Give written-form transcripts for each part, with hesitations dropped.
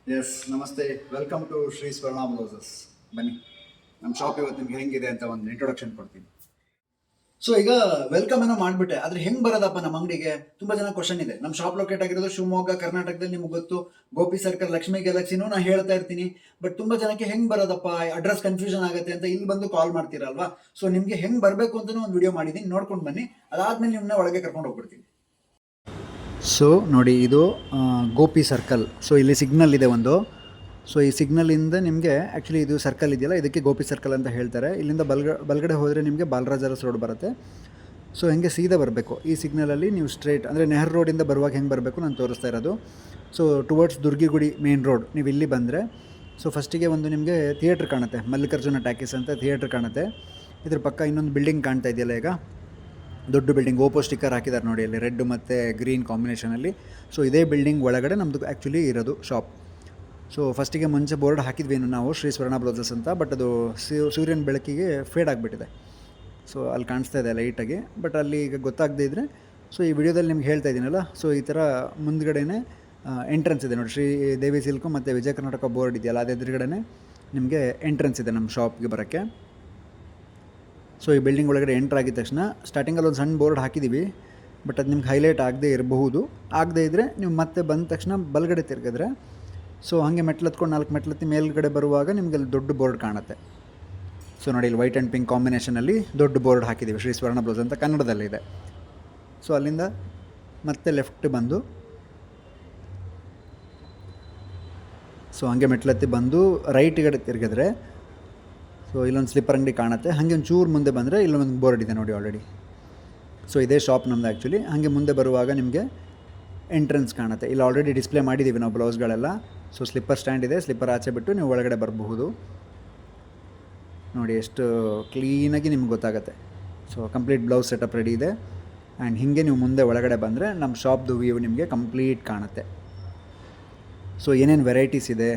S ನಮಸ್ತೆ, welcome to Shri ಸ್ವರ್ಣ blouses. ಬನ್ನಿ, ನಮ್ಮ ಶಾಪ್ ಇವತ್ತು ನಿಮ್ಗೆ ಹೆಂಗಿದೆ ಅಂತ ಒಂದು ಇಂಟ್ರೊಡಕ್ಷನ್ ಕೊಡ್ತೀನಿ. ಸೊ ಈಗ ವೆಲ್ಕಮ್ ಏನೋ ಮಾಡ್ಬಿಟ್ಟೆ, ಆದ್ರೆ ಹೆಂಗ್ ಬರೋದಪ್ಪ ನಮ್ಮ ಅಂಗಡಿಗೆ? ತುಂಬಾ ಜನ ಕ್ವಶನ್ ಇದೆ. ನಮ್ಮ ಶಾಪ್ ಲೊಕೇಟ್ ಆಗಿರೋದು ಶಿವಮೊಗ್ಗ, ಕರ್ನಾಟಕದಲ್ಲಿ. ನಿಮ್ಗೆ ಗೊತ್ತು, ಗೋಪಿ ಸರ್ಕಲ್, ಲಕ್ಷ್ಮೀ ಗ್ಯಾಲಕ್ಸಿನೂ ನಾ ಹೇಳ್ತಾ ಇರ್ತೀನಿ. ಬಟ್ ತುಂಬಾ ಜನಕ್ಕೆ ಹೆಂಗ್ ಬರೋದಪ್ಪ, ಅಡ್ರೆಸ್ ಕನ್ಫ್ಯೂಷನ್ ಆಗುತ್ತೆ ಅಂತ ಇಲ್ಲಿ ಬಂದು ಕಾಲ್ ಮಾಡ್ತೀರಲ್ವಾ? ಸೊ ನಿಮ್ಗೆ ಹೆಂಗ್ ಬರಬೇಕು ಅಂತಾನೂ ಒಂದು ವಿಡಿಯೋ ಮಾಡಿದ್ದೀನಿ, ನೋಡ್ಕೊಂಡು ಬನ್ನಿ. ಅದಾದ್ಮೇಲೆ ನಿಮ್ಮನ್ನ ಒಳಗೆ ಕರ್ಕೊಂಡು ಹೋಗ್ಬಿಡ್ತೀನಿ. ಸೊ ನೋಡಿ, ಇದು ಗೋಪಿ ಸರ್ಕಲ್. ಸೊ ಇಲ್ಲಿ ಸಿಗ್ನಲ್ ಇದೆ ಒಂದು. ಸೊ ಈ ಸಿಗ್ನಲಿಂದ ನಿಮಗೆ ಆ್ಯಕ್ಚುಲಿ ಇದು ಸರ್ಕಲ್ ಇದೆಯಲ್ಲ, ಇದಕ್ಕೆ ಗೋಪಿ ಸರ್ಕಲ್ ಅಂತ ಹೇಳ್ತಾರೆ. ಇಲ್ಲಿಂದ ಬಲ್ಗಡೆ ಹೋದರೆ ನಿಮಗೆ ಬಾಲರಾಜ ಅರಸ್ ರೋಡ್ ಬರುತ್ತೆ. ಸೊ ಹೆಂಗೆ ಸೀದಾ ಬರಬೇಕು ಈ ಸಿಗ್ನಲಲ್ಲಿ ನೀವು ಸ್ಟ್ರೇಟ್, ಅಂದರೆ ನೆಹರು ರೋಡಿಂದ ಬರುವಾಗ ಹೆಂಗೆ ಬರಬೇಕು ನಾನು ತೋರಿಸ್ತಾ ಇರೋದು. So towards Durgigudi main road ನೀವು ಇಲ್ಲಿ ಬಂದರೆ, ಸೊ ಫಸ್ಟಿಗೆ ಒಂದು ನಿಮಗೆ ಥಿಯೇಟ್ರ್ ಕಾಣುತ್ತೆ, ಮಲ್ಲಿಕಾರ್ಜುನ ಟಾಕೀಸ್ ಅಂತ ಥಿಯೇಟ್ರ್ ಕಾಣುತ್ತೆ. ಇದ್ರ ಪಕ್ಕ ಇನ್ನೊಂದು ಬಿಲ್ಡಿಂಗ್ ಕಾಣ್ತಾ ಇದೆಯಲ್ಲ, ಈಗ ದೊಡ್ಡ ಬಿಲ್ಡಿಂಗ್, ಓಪೋ ಸ್ಟಿಕ್ಕರ್ ಹಾಕಿದ್ದಾರೆ ನೋಡಿ ಅಲ್ಲಿ, ರೆಡ್ ಮತ್ತು ಗ್ರೀನ್ ಕಾಂಬಿನೇಷನಲ್ಲಿ. ಸೊ ಇದೇ ಬಿಲ್ಡಿಂಗ್ ಒಳಗಡೆ ನಮ್ಮದು ಆ್ಯಕ್ಚುಲಿ ಇರೋದು ಶಾಪ್. ಸೊ ಫಸ್ಟಿಗೆ ಮುಂಚೆ ಬೋರ್ಡ್ ಹಾಕಿದ್ವಿ ನಾವು, ಶ್ರೀ ಸ್ವರ್ಣ ಬ್ಲೌಸಸ್ ಅಂತ. ಬಟ್ ಅದು ಸೂರ್ಯನ ಬೆಳಕಿಗೆ ಫೇಡ್ ಆಗಿಬಿಟ್ಟಿದೆ. ಸೊ ಅಲ್ಲಿ ಕಾಣಿಸ್ತಾ ಇದೆ ಲೈಟಾಗಿ, ಬಟ್ ಅಲ್ಲಿ ಈಗ ಗೊತ್ತಾಗದೇ ಇದ್ದರೆ, ಸೊ ಈ ವಿಡಿಯೋದಲ್ಲಿ ನಿಮ್ಗೆ ಹೇಳ್ತಾ ಇದ್ದೀನಲ್ಲ, ಸೊ ಈ ಥರ ಮುಂದ್ಗಡೆನೇ ಎಂಟ್ರೆನ್ಸ್ ಇದೆ ನೋಡಿ, ಶ್ರೀ ದೇವಿ ಸಿಲ್ಕು ಮತ್ತು ವಿಜಯ ಕರ್ನಾಟಕ ಬೋರ್ಡ್ ಇದೆಯಲ್ಲ, ಅದು ಎದುರುಗಡೆ ನಿಮಗೆ ಎಂಟ್ರೆನ್ಸ್ ಇದೆ ನಮ್ಮ ಶಾಪ್ಗೆ ಬರೋಕ್ಕೆ. ಸೊ ಈ ಬಿಲ್ಡಿಂಗ್ ಒಳಗಡೆ ಎಂಟ್ರ್ ಆಗಿದ ತಕ್ಷಣ ಸ್ಟಾರ್ಟಿಂಗಲ್ಲಿ ಒಂದು ಸಣ್ಣ ಬೋರ್ಡ್ ಹಾಕಿದ್ದೀವಿ, ಬಟ್ ಅದು ನಿಮ್ಗೆ ಹೈಲೈಟ್ ಆಗದೇ ಇರಬಹುದು. ಆಗದೇ ಇದ್ದರೆ ನೀವು ಮತ್ತೆ ಬಂದ ತಕ್ಷಣ ಬಲಗಡೆ ತಿರುಗಿದ್ರೆ, ಸೊ ಹಾಗೆ ಮೆಟ್ಲತ್ಕೊಂಡು 4 ಮೆಟ್ಲತ್ತಿ ಮೇಲ್ಗಡೆ ಬರುವಾಗ ನಿಮಗೆ ಅಲ್ಲಿ ದೊಡ್ಡ ಬೋರ್ಡ್ ಕಾಣುತ್ತೆ. ಸೊ ನೋಡಿ, ಇಲ್ಲಿ ವೈಟ್ ಆ್ಯಂಡ್ ಪಿಂಕ್ ಕಾಂಬಿನೇಷನಲ್ಲಿ ದೊಡ್ಡ ಬೋರ್ಡ್ ಹಾಕಿದ್ದೀವಿ, ಶ್ರೀ ಸ್ವರ್ಣ ಬ್ಲೌಸ್ ಅಂತ ಕನ್ನಡದಲ್ಲಿದೆ. ಸೊ ಅಲ್ಲಿಂದ ಮತ್ತೆ ಲೆಫ್ಟ್ ಬಂದು, ಸೊ ಹಾಗೆ ಮೆಟ್ಲತ್ತಿ ಬಂದು ರೈಟ್ಗಡೆ ತಿರುಗಿದ್ರೆ, ಸೊ ಇಲ್ಲೊಂದು ಸ್ಲಿಪ್ಪರ್ ಅಂಗಡಿ ಕಾಣುತ್ತೆ. ಹಾಗೆ ಒಂದು ಚೂರು ಮುಂದೆ ಬಂದರೆ ಇಲ್ಲೊಂದು ಬೋರ್ಡ್ ಇದೆ ನೋಡಿ ಆಲ್ರೆಡಿ. ಸೊ ಇದೇ ಶಾಪ್ ನಮ್ಮದು ಆ್ಯಕ್ಚುಲಿ. ಹಾಗೆ ಮುಂದೆ ಬರುವಾಗ ನಿಮಗೆ ಎಂಟ್ರೆನ್ಸ್ ಕಾಣುತ್ತೆ. ಇಲ್ಲಿ ಆಲ್ರೆಡಿ ಡಿಸ್ಪ್ಲೇ ಮಾಡಿದ್ದೀವಿ ನಾವು ಬ್ಲೌಸ್ಗಳೆಲ್ಲ. ಸೊ ಸ್ಲಿಪ್ಪರ್ ಸ್ಟ್ಯಾಂಡ್ ಇದೆ, ಸ್ಲಿಪ್ಪರ್ ಆಚೆ ಬಿಟ್ಟು ನೀವು ಒಳಗಡೆ ಬರಬಹುದು. ನೋಡಿ ಎಷ್ಟು ಕ್ಲೀನಾಗಿ ನಿಮ್ಗೆ ಗೊತ್ತಾಗುತ್ತೆ. So complete blouse setup ready ಇದೆ. ಆ್ಯಂಡ್ ಹೀಗೆ ನೀವು ಮುಂದೆ ಒಳಗಡೆ ಬಂದರೆ ನಮ್ಮ ಶಾಪ್ದು ವ್ಯೂ ನಿಮಗೆ ಕಂಪ್ಲೀಟ್ ಕಾಣುತ್ತೆ. ಸೊ ಏನೇನು ವೆರೈಟೀಸ್ ಇದೆ,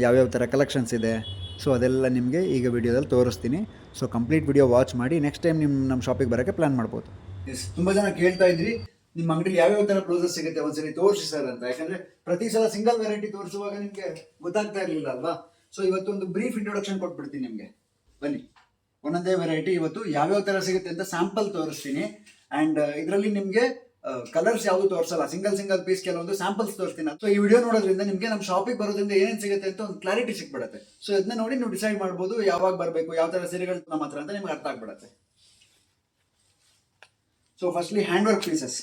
ಯಾವ್ಯಾವ ಥರ ಕಲೆಕ್ಷನ್ಸ್ ಇದೆ, ಸೊ ಅದೆಲ್ಲ ನಿಮಗೆ ಈಗ ವಿಡಿಯೋದಲ್ಲಿ ತೋರಿಸ್ತೀನಿ. ಸೊ ಕಂಪ್ಲೀಟ್ ವಿಡಿಯೋ ವಾಚ್ ಮಾಡಿ ನೆಕ್ಸ್ಟ್ ಟೈಮ್ ನಮ್ಮ ಶಾಪಿಗೆ ಬರೋಕ್ಕೆ ಪ್ಲ್ಯಾನ್ ಮಾಡ್ಬೋದು. ಎಸ್, ತುಂಬ ಜನ ಕೇಳ್ತಾ ಇದ್ರಿ ನಿಮ್ಮ ಅಂಗಡಿಲಿ ಯಾವ್ಯಾವ ಥರ ಬ್ಲೌಸಸ್ ಸಿಗುತ್ತೆ ಒಂದ್ಸರಿ ತೋರಿಸಿ ಸರ್ ಅಂತ. ಯಾಕಂದರೆ ಪ್ರತಿ ಸಲ ಸಿಂಗಲ್ ವೆರೈಟಿ ತೋರಿಸುವಾಗ ನಿಮಗೆ ಗೊತ್ತಾಗ್ತಾ ಇರಲಿಲ್ಲ ಅಲ್ವಾ? ಸೊ ಇವತ್ತೊಂದು ಬ್ರೀಫ್ ಇಂಟ್ರೊಡಕ್ಷನ್ ಕೊಟ್ಬಿಡ್ತೀನಿ ನಿಮಗೆ. ಬನ್ನಿ, ಒಂದೊಂದೇ ವೆರೈಟಿ ಇವತ್ತು ಯಾವ್ಯಾವ ಥರ ಸಿಗುತ್ತೆ ಅಂತ ಸ್ಯಾಂಪಲ್ ತೋರಿಸ್ತೀನಿ. ಆ್ಯಂಡ್ ಇದರಲ್ಲಿ ನಿಮಗೆ ಕಲರ್ಸ್ ಯಾವುದು ತೋರಿಸಲ್ಲ, ಸಿಂಗಲ್ ಪೀಸ್ ಕೆಲವೊಂದು ಸ್ಯಾಂಪಲ್ಸ್ ತೋರಿಸ್ತೀನಿ. ಸೊ ಈ ವಿಡಿಯೋ ನೋಡೋದ್ರಿಂದ ನಿಮಗೆ ನಮ್ಮ ಶಾಪಿಗೆ ಬರೋದ್ರಿಂದ ಏನೇನು ಸಿಗುತ್ತೆ ಅಂತ ಒಂದು ಕ್ಲಾರಿಟಿ ಸಿಕ್ಬಿಡುತ್ತೆ. ಸೊ ಇದನ್ನ ನೋಡಿ ನೀವು ಡಿಸೈಡ್ ಮಾಡ್ಬೋದು ಯಾವಾಗ ಬರಬೇಕು, ಯಾವ ಥರ ಸೀರೆಗಳು ನಮ್ಮ ಹತ್ರ ಅಂತ ನಿಮ್ಗೆ ಅರ್ಥ ಆಗ್ಬಿಡುತ್ತೆ. So firstly hand work pieces.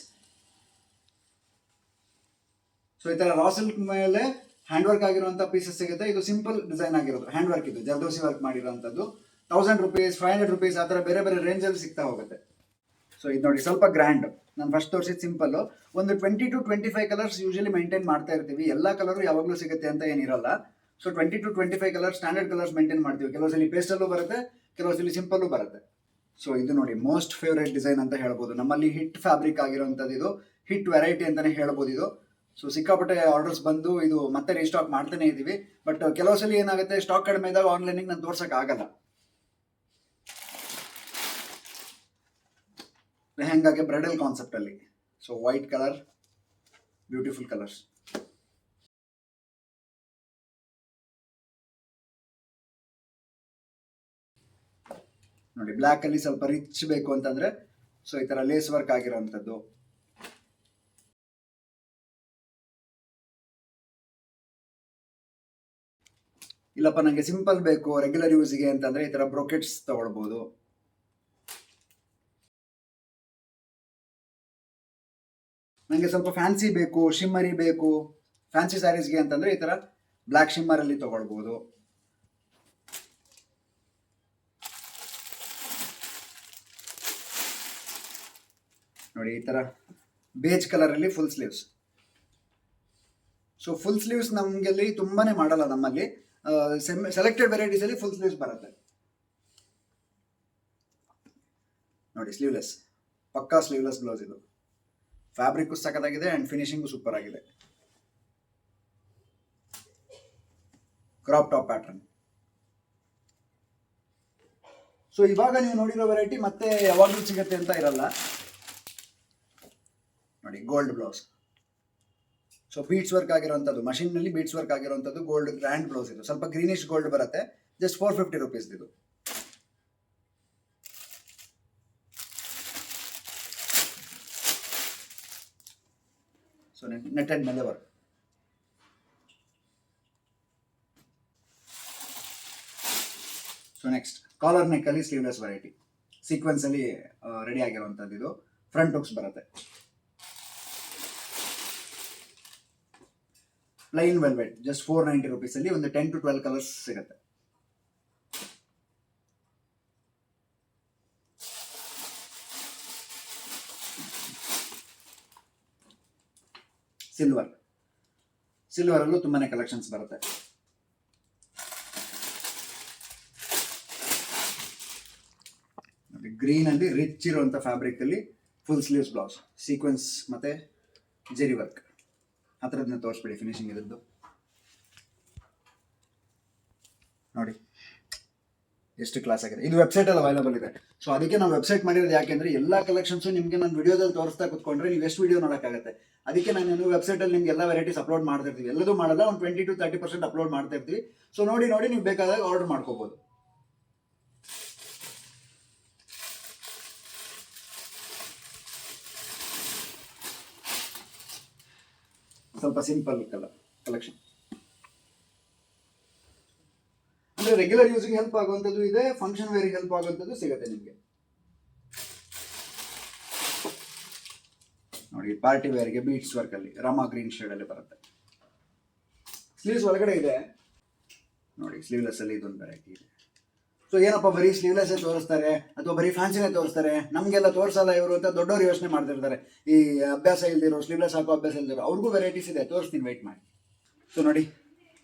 So ಈ ಥರ ರಾ ಸಿಲ್ಕ್ ಮೇಲೆ ಹ್ಯಾಂಡ್ ವರ್ಕ್ ಆಗಿರುವಂಥ ಪೀಸಸ್ ಸಿಗುತ್ತೆ. ಇದು ಸಿಂಪಲ್ ಡಿಸೈನ್ ಆಗಿರೋದು, ಹ್ಯಾಂಡ್ ವರ್ಕ್, ಇದು ಜರ್ದೋಸಿ ವರ್ಕ್ ಮಾಡಿರೋಂಥದ್ದು. 1000 rupees, 500 rupees ಆ ಥರ ಬೇರೆ ಬೇರೆ ರೇಂಜಲ್ಲಿ ಸಿಗ್ತಾ ಹೋಗುತ್ತೆ. ಸೊ ಇದು ನೋಡಿ ಸ್ವಲ್ಪ ಗ್ರ್ಯಾಂಡ್. ನಾನು ಫಸ್ಟ್ ತೋರಿಸಿದ ಸಿಂಪಲ್ಲು. ಒಂದು 20 to 25 ಕಲರ್ಸ್ ಯೂಶಲಿ ಮೈಂಟೈನ್ ಮಾಡ್ತಾ ಇರ್ತೀವಿ. ಎಲ್ಲ ಕಲರು ಯಾವಾಗಲೂ ಸಿಗುತ್ತೆ ಅಂತ ಏನಿರಲ್ಲ. So 20 to 25 colours standard colours maintain ಮಾಡ್ತೀವಿ. ಕೆಲವು ಸಲ ಪೇಸ್ಟಲ್ಲೂ ಬರುತ್ತೆ, ಕೆಲವು ಸಲ ಸಿಂಪಲ್ಲೂ ಬರುತ್ತೆ. ಸೊ ಇದು ನೋಡಿ ಮೋಸ್ಟ್ ಫೇವ್ರೇಟ್ ಡಿಸೈನ್ ಅಂತ ಹೇಳ್ಬೋದು. ನಮ್ಮಲ್ಲಿ ಹಿಟ್ ಫ್ಯಾಬ್ರಿಕ್ ಆಗಿರೋಂಥದ್ದು, ಇದು ಹಿಟ್ ವೆರೈಟಿ ಅಂತಲೇ ಹೇಳ್ಬೋದು ಇದು. ಸೊ ಸಿಕ್ಕಾಪಟ್ಟೆ ಆರ್ಡರ್ಸ್ ಬಂದು ಇದು ಮತ್ತೆ ರೀಸ್ಟಾಕ್ ಮಾಡ್ತಾನೆ ಇದ್ದೀವಿ. ಬಟ್ ಕೆಲವು ಸಲ ಏನಾಗುತ್ತೆ, ಸ್ಟಾಕ್ ಕಡಿಮೆ ಇದ್ದಾಗ ಆನ್ಲೈನಿಗೆ ನಾನು ತೋರ್ಸೋಕ್ಕಾಗಲ್ಲ. ಲೆಹಂಗಾಗೆ ಬ್ರೈಡಲ್ ಕಾನ್ಸೆಪ್ಟಲ್ಲಿ. So white colour, beautiful colours. ನೋಡಿ ಬ್ಲ್ಯಾಕಲ್ಲಿ ಸ್ವಲ್ಪ ರಿಚ್ ಬೇಕು ಅಂತಂದರೆ, ಸೊ ಈ ಥರ ಲೇಸ್ ವರ್ಕ್ ಆಗಿರೋವಂಥದ್ದು. ಇಲ್ಲಪ್ಪ ನನಗೆ ಸಿಂಪಲ್ ಬೇಕು ರೆಗ್ಯುಲರ್ ಯೂಸಿಗೆ ಅಂತಂದರೆ ಈ ಥರ ಬ್ರೊಕೆಟ್ಸ್ ತೊಗೊಳ್ಬೋದು. ನನಗೆ ಸ್ವಲ್ಪ ಫ್ಯಾನ್ಸಿ ಬೇಕು, ಶಿಮ್ಮರಿ ಬೇಕು ಫ್ಯಾನ್ಸಿ ಸ್ಯಾರೀಸ್ಗೆ ಅಂತಂದರೆ ಈ ಥರ ಬ್ಲ್ಯಾಕ್ ಶಿಮ್ಮರಲ್ಲಿ ತೊಗೊಳ್ಬೋದು. ನೋಡಿ ಈ ಥರ ಬೇಜ್ ಕಲರಲ್ಲಿ full sleeves. So full sleeves ನಮಗೆಲ್ಲಿ ತುಂಬಾ ಮಾಡಲ್ಲ ನಮ್ಮಲ್ಲಿ. ಸೆಲೆಕ್ಟೆಡ್ ವೆರೈಟೀಸಲ್ಲಿ ಫುಲ್ ಸ್ಲೀವ್ಸ್ ಬರುತ್ತೆ. ನೋಡಿ ಸ್ಲೀವ್ಲೆಸ್, ಪಕ್ಕಾ ಸ್ಲೀವ್ಲೆಸ್ ಬ್ಲೌಸ್ ಇದು. ಫ್ಯಾಬ್ರಿಕ್ಕು ಸಖತ್ತಾಗಿದೆ ಆ್ಯಂಡ್ ಫಿನಿಶಿಂಗು ಸೂಪರ್ ಆಗಿದೆ. Crop top pattern. ಸೊ ಇವಾಗ ನೀವು ನೋಡಿರೋ ವೆರೈಟಿ ಮತ್ತೆ ಯಾವಾಗಲೂ ಸಿಗುತ್ತೆ ಅಂತ ಇರಲ್ಲ. ನೋಡಿ gold blouse. So beads work ಆಗಿರೋಂಥದ್ದು, ಮಷಿನ್ನಲ್ಲಿ ಬೀಟ್ಸ್ ವರ್ಕ್ ಆಗಿರೋಂಥದ್ದು ಗೋಲ್ಡ್ ಗ್ರ್ಯಾಂಡ್ ಬ್ಲೌಸ್. ಇದು ಸ್ವಲ್ಪ ಗ್ರೀನಿಶ್ ಗೋಲ್ಡ್ ಬರುತ್ತೆ, ಜಸ್ಟ್ 450 rupees ಇದು. ಸೊ ನೆಟೆಡ್ ಮೇಲೆ ವರ್ಕ್. ಸೊ ನೆಕ್ಸ್ಟ್ ಕಾಲರ್ ನೆಕ್ಕಲ್ಲಿ ಸ್ಲೀವ್ಲೆಸ್ ವೆರೈಟಿ, ಸೀಕ್ವೆನ್ಸಲ್ಲಿ ರೆಡಿ ಆಗಿರುವಂಥದ್ದು. ಇದು ಫ್ರಂಟ್ ಹುಕ್ಸ್ ಬರುತ್ತೆ. ಪ್ಲೈನ್ ವೆಲ್ವೆಟ್, ಜಸ್ಟ್ 490 rupees ಅಲ್ಲಿ ಒಂದು 10 to 12 ಕಲರ್ಸ್ ಸಿಗುತ್ತೆ. ಸಿಲ್ವರ್ ಅಲ್ಲೂ ತುಂಬಾನೇ ಕಲೆಕ್ಷನ್ಸ್ ಬರುತ್ತೆ. ಗ್ರೀನ್ ಅಲ್ಲಿ ರಿಚ್ ಇರುವಂತ ಫ್ಯಾಬ್ರಿಕ್ ಅಲ್ಲಿ ಫುಲ್ ಸ್ಲೀವ್ಸ್ ಬ್ಲೌಸ್, ಸೀಕ್ವೆನ್ಸ್ ಮತ್ತೆ ಜೆರಿ ವರ್ಕ್. ಹತ್ರದನ್ನ ತೋರಿಸ್ಬಿಡಿ ಫಿನಿಶಿಂಗ್ ಇರೋದು ನೋಡಿ ಎಷ್ಟು ಕ್ಲಾಸ್ ಆಗಿದೆ. ಇದು ವೆಬ್ಸೈಟ್ ಅಲ್ಲಿ ಅವೈಲೇಬಲ್ ಇದೆ. ಸೊ ಅದಕ್ಕೆ ನಾವು ವೆಬ್ಸೈಟ್ ಮಾಡಿರೋದು ಯಾಕೆಂದ್ರೆ ಎಲ್ಲಾ ಕಲೆಕ್ಷನ್ಸ್ ನಿಮಗೆ ನಾನು ವಿಡಿಯೋದಲ್ಲಿ ತೋರಿಸ್ತಾ ಕೂತ್ಕೊಂಡ್ರೆ ನೀವು ಎಷ್ಟು ವಿಡಿಯೋ ನೋಡೋಕ್ಕಾಗುತ್ತೆ. ಅದಕ್ಕೆ ನಾನು ವೆಬ್ಸೈಟ್ ಅಲ್ಲಿ ನಿಮ್ಗೆ ಎಲ್ಲ ವೆರೈಟೀಸ್ ಅಪ್ಲೋಡ್ ಮಾಡ್ತಾ ಇರ್ತೀವಿ. ಎಲ್ಲದೂ ಮಾಡಲ್ಲ, ಒಂದು 20 to 30% ಅಪ್ಲೋಡ್ ಮಾಡ್ತಾ ಇರ್ತೀವಿ. ಸೊ ನೋಡಿ ನೀವು ಬೇಕಾದಾಗ ಆರ್ಡರ್ ಮಾಡ್ಕೋಬಹುದು. ಸ್ವಲ್ಪ ಸಿಂಪಲ್ ಕಲೆಕ್ಷನ್ ಅಂದ್ರೆ ರೆಗ್ಯುಲರ್ ಯೂಸ್ಗೆ ಹೆಲ್ಪ್ ಆಗುವಂಥದ್ದು ಇದೆ, ಫಂಕ್ಷನ್ ವೇರ್ಗೆ ಹೆಲ್ಪ್ ಆಗುವಂಥದ್ದು ಸಿಗುತ್ತೆ ನಿಮಗೆ. ನೋಡಿ ಪಾರ್ಟಿ ವೇರ್ಗೆ ಬೀಟ್ಸ್ ವರ್ಕ್ ಅಲ್ಲಿ ರಾಮಾ ಗ್ರೀನ್ ಶೇಡ್ ಅಲ್ಲಿ ಬರುತ್ತೆ. ಸ್ಲೀವ್ಸ್ ಒಳಗಡೆ ಇದೆ ನೋಡಿ, ಸ್ಲೀವ್ಲೆಸ್ ಅಲ್ಲಿ ಇದೊಂದು ವೆರೈಟಿ ಇದೆ. ಸೊ ಏನಪ್ಪ ಬರೀ ಸ್ಲೀವ್ಲೆಸ್ ತೋರಿಸ್ತಾರೆ ಅಥವಾ ಬರೀ ಫ್ಯಾನ್ಸಿನೇ ತೋರಿಸ್ತಾರೆ, ನಮಗೆಲ್ಲ ತೋರಿಸಲ್ಲ ಇವರು ಅಂತ ದೊಡ್ಡವರು ಯೋಚನೆ ಮಾಡ್ತಿರ್ತಾರೆ. ಈ ಅಭ್ಯಾಸ ಇಲ್ದಿರೋ, ಸ್ಲೀವ್ಲೆಸ್ ಹಾಕೋ ಅಭ್ಯಾಸ ಇಲ್ದಿರೋ ಅವ್ರಿಗೂ ವೆರೈಟೀಸ್ ಇದೆ, ತೋರಿಸ್ತೀನಿ, ವೆಯ್ಟ್ ಮಾಡಿ. ಸೊ ನೋಡಿ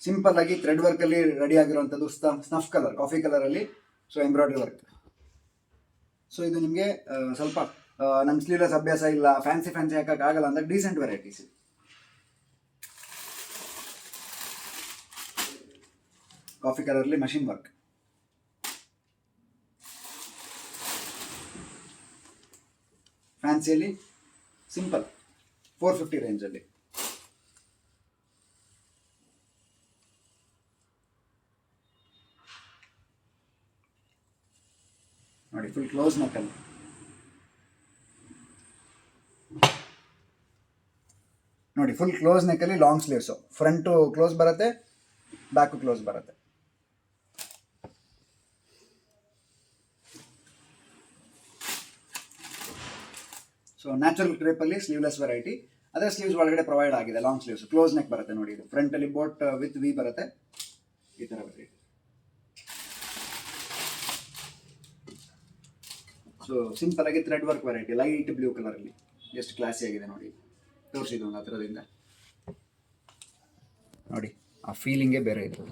ಸಿಂಪಲ್ ಆಗಿ ಥ್ರೆಡ್ ವರ್ಕ್ ಅಲ್ಲಿ ರೆಡಿ ಆಗಿರುವಂಥದ್ದು ಸ್ನಫ್ ಕಲರ್, ಕಾಫಿ ಕಲರ್ ಅಲ್ಲಿ. So embroidery work. ಸೊ ಇದು ನಿಮಗೆ ಸ್ವಲ್ಪ ನಮ್ಮ ಸ್ಲೀವ್ಲೆಸ್ ಅಭ್ಯಾಸ ಇಲ್ಲ, ಫ್ಯಾನ್ಸಿ ಹಾಕಕ್ಕಾಗಲ್ಲ ಅಂದ್ರೆ ಡೀಸೆಂಟ್ ವೆರೈಟೀಸ್. ಕಾಫಿ ಕಲರ್ ಅಲ್ಲಿ ಮಷಿನ್ ವರ್ಕ್. ಫ್ಯಾನ್ಸಿಯಲ್ಲಿ ಸಿಂಪಲ್ 450 ರೇಂಜಲ್ಲಿ. ನೋಡಿ ಫುಲ್ ಕ್ಲೋಸ್ ನೆಕ್ಕಲ್ಲಿ. ನೋಡಿ ಫುಲ್ ಕ್ಲೋಸ್ ನೆಕ್ಕಲ್ಲಿ ಲಾಂಗ್ ಸ್ಲೀವ್ಸು, ಫ್ರಂಟು ಕ್ಲೋಸ್ ಬರುತ್ತೆ, ಬ್ಯಾಕು ಕ್ಲೋಸ್ ಬರುತ್ತೆ. ಸೊ ನ್ಯಾಚುರಲ್ ಕ್ರೇಪಲ್ಲಿ ಸ್ಲೀವ್ಲೆಸ್ ವೆರೈಟಿ. ಅದೇ ಸ್ಲೀವ್ಸ್ ಒಳಗಡೆ ಪ್ರೊವೈಡ್ ಆಗಿದೆ, ಲಾಂಗ್ ಸ್ಲೀವ್ಸ್, ಕ್ಲೋಸ್ ನೆಕ್ ಬರುತ್ತೆ ನೋಡಿ. ಇದು ಫ್ರಂಟಲ್ಲಿ ಬೋಟ್ ವಿತ್ ವಿ ಬರುತ್ತೆ, ಈ ಥರ ವೆರೈಟಿ. ಸೊ ಸಿಂಪಲ್ ಆಗಿ thread work variety, light blue ಕಲರಲ್ಲಿ ಎಷ್ಟು ಕ್ಲಾಸಿ ಆಗಿದೆ ನೋಡಿ. ತೋರಿಸಿದ್ದು ಒಂದು ಹತ್ರದಿಂದ ನೋಡಿ, ಆ ಫೀಲಿಂಗೇ ಬೇರೆ ಇದು.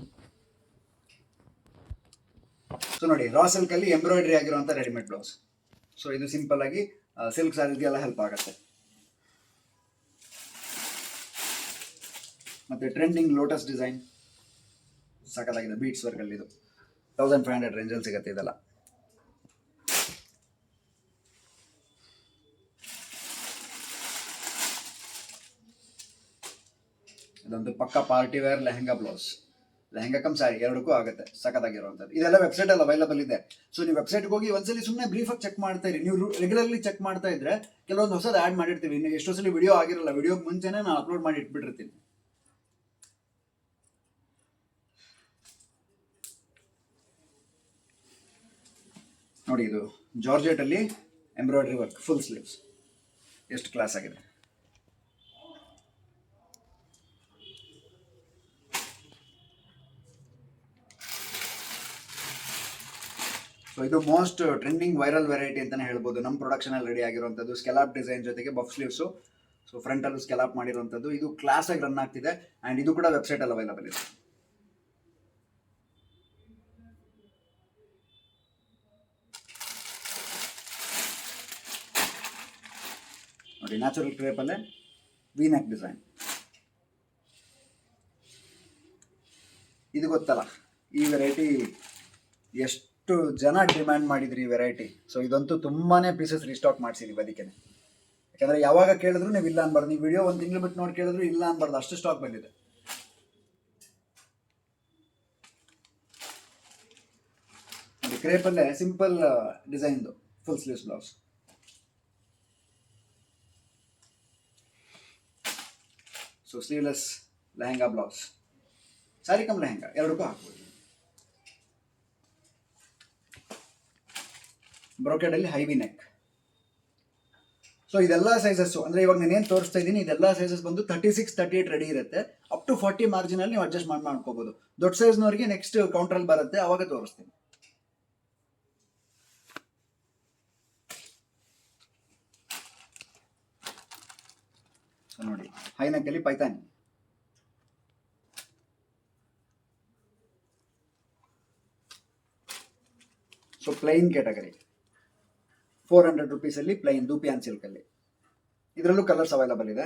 ಸೊ ನೋಡಿ ರಾ ಸಿಲ್ಕಲ್ಲಿ ಎಂಬ್ರಾಯ್ಡ್ರಿ ಆಗಿರುವಂಥ ರೆಡಿಮೇಡ್ ಬ್ಲೌಸ್. ಸೊ ಇದು ಸಿಂಪಲ್ ಆಗಿ ಸಿಲ್ಕ್ ಸ್ಯಾರೀಸ್ಗೆಲ್ಲ ಹೆಲ್ಪ್ ಆಗುತ್ತೆ. ಮತ್ತೆ ಟ್ರೆಂಡಿಂಗ್ ಲೋಟಸ್ ಡಿಸೈನ್ ಸಖತ್ತಾಗಿದೆ, ಬೀಟ್ಸ್ ವರ್ಕ್ ಅಲ್ಲಿ. ಇದು 1500 ರೇಂಜಲ್ಲಿ ಸಿಗುತ್ತೆ ಇದೆಲ್ಲ. ಇದೊಂದು ಪಕ್ಕ party wear lehenga blouse, lehenga cum sari ಎರಡಕ್ಕೂ ಆಗುತ್ತೆ, ಸಖತ್ತಾಗಿರುವಂಥದ್ದು. ಇದೆಲ್ಲ ವೆಬ್ಸೈಟ್ ಅಲ್ಲಿ ಅವೈಲೇಬಲ್ ಇದೆ. ಸೊ ನೀವು ವೆಬ್ಸೈಟ್ಗೆ ಹೋಗಿ ಒಂದ್ಸಲಿ ಸುಮ್ಮನೆ ಬ್ರೀಫಾಗಿ ಚೆಕ್ ಮಾಡ್ತಾ ಇರಿ. ನೀವು ರೆಗ್ಯುಲರ್ಲಿ ಚೆಕ್ ಮಾಡ್ತಾ ಇದ್ರೆ ಕೆಲವೊಂದು ಹೊಸದು ಆ್ಯಡ್ ಮಾಡಿರ್ತೀವಿ. ಇನ್ನು ಎಷ್ಟೋ ಸಲ ವಿಡಿಯೋ ಆಗಿರಲ್ಲ, ವಿಡಿಯೋ ಮುಂಚೆನೇ ನಾನು ಅಪ್ಲೋಡ್ ಮಾಡಿ ಇಟ್ಬಿಟ್ಟಿರ್ತೀನಿ. ನೋಡಿ ಇದು ಜಾರ್ಜೆಟ್ ಅಲ್ಲಿ ಎಂಬ್ರಾಯ್ಡ್ರಿ ವರ್ಕ್, ಫುಲ್ ಸ್ಲೀವ್ಸ್, ಎಷ್ಟು ಕ್ಲಾಸ್ ಆಗಿದೆ. ಸೊ ಇದು ಮೋಸ್ಟ್ ಟ್ರೆಂಡಿಂಗ್ ವೈರಲ್ ವೆರೈಟಿ ಅಂತಾನೆ ಹೇಳ್ಬೋದು. ನಮ್ಮ ಪ್ರೊಡಕ್ಷನ್ ಅಲ್ಲಿ ರೆಡಿ ಆಗಿರುವಂಥದ್ದು ಸ್ಕೆಲಾಪ್ ಡಿಸೈನ್ ಜೊತೆಗೆ ಬಫ್ ಸ್ಲೀವ್ಸು. ಸೊ ಫ್ರಂಟ್ ಅಲ್ಲೂ ಸ್ಕೆಲಾಪ್ ಮಾಡಿರುವಂಥದ್ದು. ಇದು ಕ್ಲಾಸ್ ಆಗಿ ರನ್ ಆಗ್ತಿದೆ ಆ್ಯಂಡ್ ಇದು ಕೂಡ ವೆಬ್ಸೈಟ್ ಅಲ್ಲಿ ಅವೈಲೇಬಲ್ ಇದೆ. ನೋಡಿ ನ್ಯಾಚುರಲ್ ಕ್ರೇಪಲ್ಲೇ ವಿ ನೆಕ್ ಡಿಸೈನ್. ಇದು ಗೊತ್ತಲ್ಲ, ಈ ವೆರೈಟಿ ಎಷ್ಟು ಜನ ಡಿಮ್ಯಾಂಡ್ ಮಾಡಿದ್ರಿ ಈ ವೆರೈಟಿ. ಸೊ ಇದಂತೂ ತುಂಬಾನೇ ಪೀಸಸ್ ರೀಸ್ಟಾಕ್ ಮಾಡಿಸಿದೀವಿ, ಅದಕ್ಕೆ ಯಾಕಂದರೆ ಯಾವಾಗ ಕೇಳಿದ್ರು ನೀವು ಇಲ್ಲ ಅನ್ಬಾರ್ದು. ನೀವು ವಿಡಿಯೋ ಒಂದು ತಿಂಗಳು ಬಿಟ್ಟು ನೋಡಿ ಕೇಳಿದ್ರು ಇಲ್ಲ ಅನ್ಬಾರ್ದು, ಅಷ್ಟು ಸ್ಟಾಕ್ ಬಂದಿದೆ. ನೋಡಿ ಕ್ರೇಪಲ್ಲೇ ಸಿಂಪಲ್ ಡಿಸೈನ್ದು full sleeves blouse. So sleeveless lehenga blouse, sari come lehenga ಎರಡಕ್ಕೂ ಹಾಕ್ಬೋದು. ಬ್ರೋಕೆಡಲ್ಲಿ ಹೈವಿ ನೆಕ್. ಸೊ ಇದೆಲ್ಲ ಸೈಜಸ್ಸು ಅಂದರೆ ಇವಾಗ ನಾನೇನು ತೋರಿಸ್ತಾ ಇದ್ದೀನಿ ಇದೆಲ್ಲ ಸೈಜಸ್ ಬಂದು 36, 38 ರೆಡಿ ಇರುತ್ತೆ. ಅಪ್ ಟು 40 ಮಾರ್ಜಿನಲ್ಲಿ ನೀವು ಅಡ್ಜಸ್ಟ್ ಮಾಡ್ಕೋಬೋದು. ದೊಡ್ಡ ಸೈಜ್ನವ್ರಿಗೆ ನೆಕ್ಸ್ಟ್ ಕೌಂಟ್ರಲ್ಲಿ ಬರುತ್ತೆ, ಅವಾಗ ತೋರಿಸ್ತೀನಿ. ಸೊ ನೋಡಿ ಹೈನೆಕ್ಕಲ್ಲಿ ಪೈತಾನಿ. ಸೊ ಪ್ಲೈನ್ ಕ್ಯಾಟಗರಿ 400 ರುಪೀಸಲ್ಲಿ ಪ್ಲೈನ್ ದೂಪಿಯಾನ್ ಸಿಲ್ಕಲ್ಲಿ. ಇದರಲ್ಲೂ ಕಲರ್ಸ್ ಅವೈಲಬಲ್ ಇದೆ.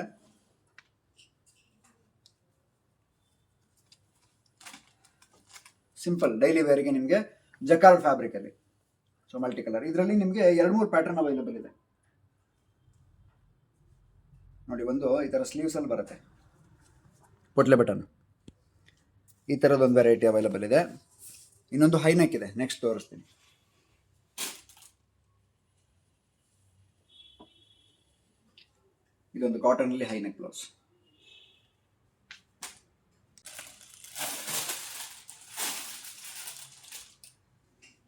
ಸಿಂಪಲ್ ಡೈಲಿ ವೇರ್ಗೆ ನಿಮಗೆ ಜಕಾರ್ಡ್ ಫ್ಯಾಬ್ರಿಕಲ್ಲಿ. ಸೊ ಮಲ್ಟಿ ಕಲರ್, ಇದರಲ್ಲಿ ನಿಮಗೆ 2-3 ಪ್ಯಾಟರ್ನ್ ಅವೈಲಬಲ್ ಇದೆ. ನೋಡಿ ಒಂದು ಈ ಥರ ಸ್ಲೀವ್ಸಲ್ಲಿ ಬರುತ್ತೆ ಪೊಟ್ಲೆ ಬಟನ್, ಈ ಥರದೊಂದು ವೆರೈಟಿ ಅವೈಲಬಲ್ ಇದೆ. ಇನ್ನೊಂದು ಹೈನೆಕ್ ಇದೆ, ನೆಕ್ಸ್ಟ್ ತೋರಿಸ್ತೀನಿ. ಇದೊಂದು ಕಾಟನಲ್ಲಿ ಹೈನೆಕ್ ಬ್ಲೌಸ್.